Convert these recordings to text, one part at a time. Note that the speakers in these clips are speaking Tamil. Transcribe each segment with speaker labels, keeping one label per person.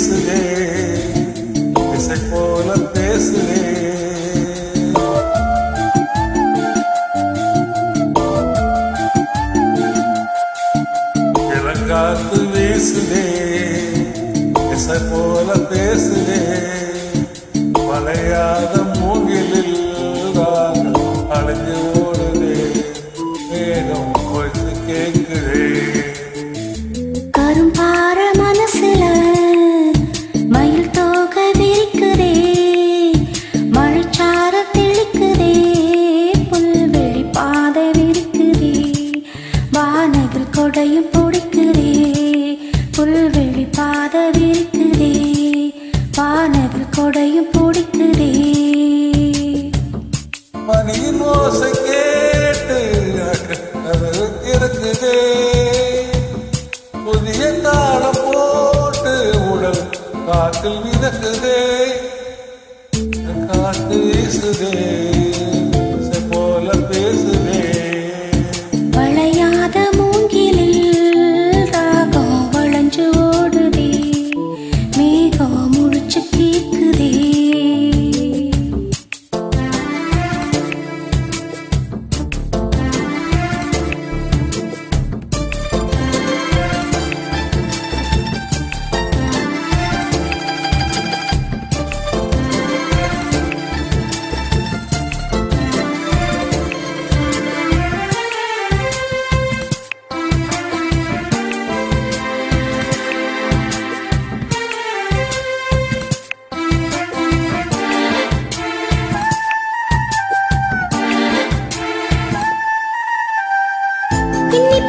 Speaker 1: வீசுதே இசை போல பேசுதே இளங்காத்து வீசுதே இசை போல பேசுதே மலையாத மூங்கிலில் அழைஞ்சு ஓடுதே மேகம் போய்த்து கேட்குதே
Speaker 2: கரும்பார மனசுல மயில் தோக விரிக்குதே மழைச்சார தெளிக்குதே புல்வெளி பாதை விரிக்குதே வானவில் கொடையும் பொடிக்குதே புல்வெளி பாதை விரிக்குதே வானவில் கொடையும் பொடிக்குதே
Speaker 1: மணியின் ஓசை கேட்டு இருக்குதே புதிய தாளம் போட்டு உடல் காற்றில் மிதக்குதே காற்று வீசுதே போல பேசுதே
Speaker 2: வளையாத மூங்கிலில் ராகம் வளைஞ்சு ஓடுதே மேகம் முழிச்சு கேக்குதே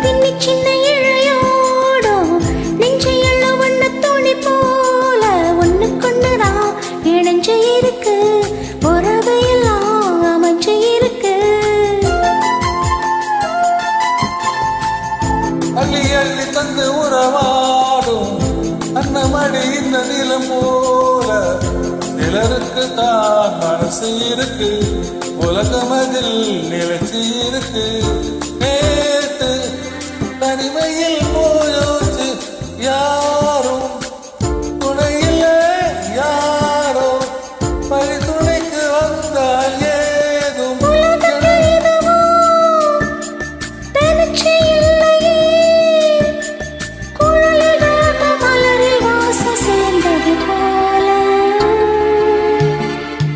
Speaker 2: பின்னி சின்ன இழையோடும் நெஞ்சையுள்ள ஒண்ணு துணி போல ஒண்ணுக்கொண்ணுதான் இணைஞ்சு இருக்கு உறவு எல்லாம் அமைஞ்சு இருக்கு
Speaker 1: அள்ளி அள்ளி தந்து உறவாடும் அன்னமடி இந்த நிலம் போல சிலருக்கு தான் மனசு இருக்கு உலகம் அதில் நிலைச்சி இருக்கு நேத்து தனிமையில் போயோச்சு யாரும் துணையில யாரோ பரிதுணைக்கு வந்தால் ஏதும்
Speaker 2: தனிச்சு இல்லையே குழலிடாத மலரில் வாசம் சேர்ந்தது போல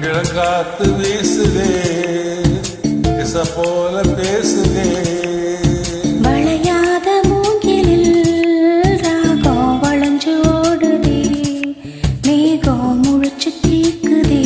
Speaker 1: இளங்காத்து வீசுதே இசை போல பேசுதே
Speaker 2: வளையாத மூங்கிலில் ராகம் வளைஞ்சு ஓடுதே மேகம் முழிச்சு கேக்குதே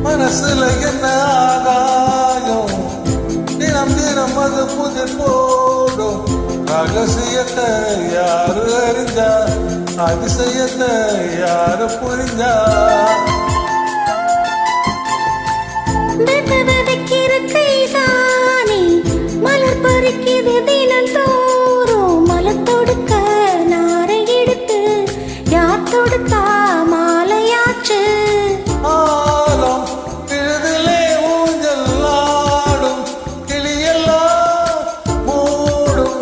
Speaker 1: மனசுல என்ன ஆகாயம் தினம் தினம் அது புதிர் போடும் ரகசியத்தை யாரு அறிஞ்சா அதிசயத்தை யாரு புரிஞ்சா
Speaker 2: விதைக்கிற கைதானே மலர் பறிக்கிது தினம் தோறும் மலர் தொடுக்க நாரை எடுத்து யார் தொடுத்தா மாலையாச்சு
Speaker 1: ஆலம் விழுதிலே ஊஞ்சல் ஆடும் கிளியெல்லாம் மூடும்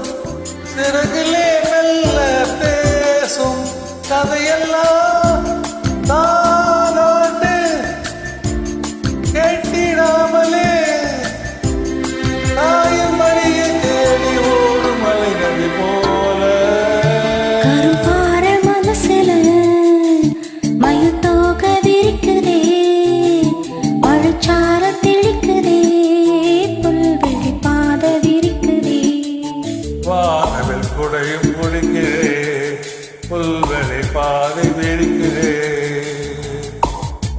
Speaker 1: சிறகிலே மெல்ல பேசும் கதையெல்லாம் தானோட்டு கேட்டிடாமலே தாயின் மடியை தேடி ஓடும் மலைநதி போல
Speaker 2: கருப்பார மனசுல மயில் தோக விரிக்குதே மழைச்சார தெளிக்குதே புல்வெளி பாதை விரிக்குதே
Speaker 1: வானவில் குடையும் குடிக்கிறே புல்வெளி பாதை வெடிக்கிறே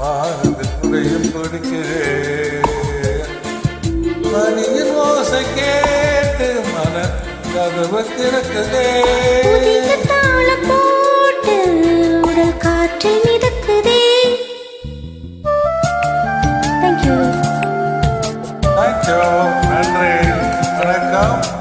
Speaker 1: வானவில் குடையும் குடிக்கிறே மணியின் ஓசை கேட்டு மன கதவு திறக்குதே
Speaker 2: புதிய தாளம் போட்டு உடல் காற்றில் மிதக்குதே.
Speaker 1: தேங்க்யூ. நன்றி. வணக்கம்.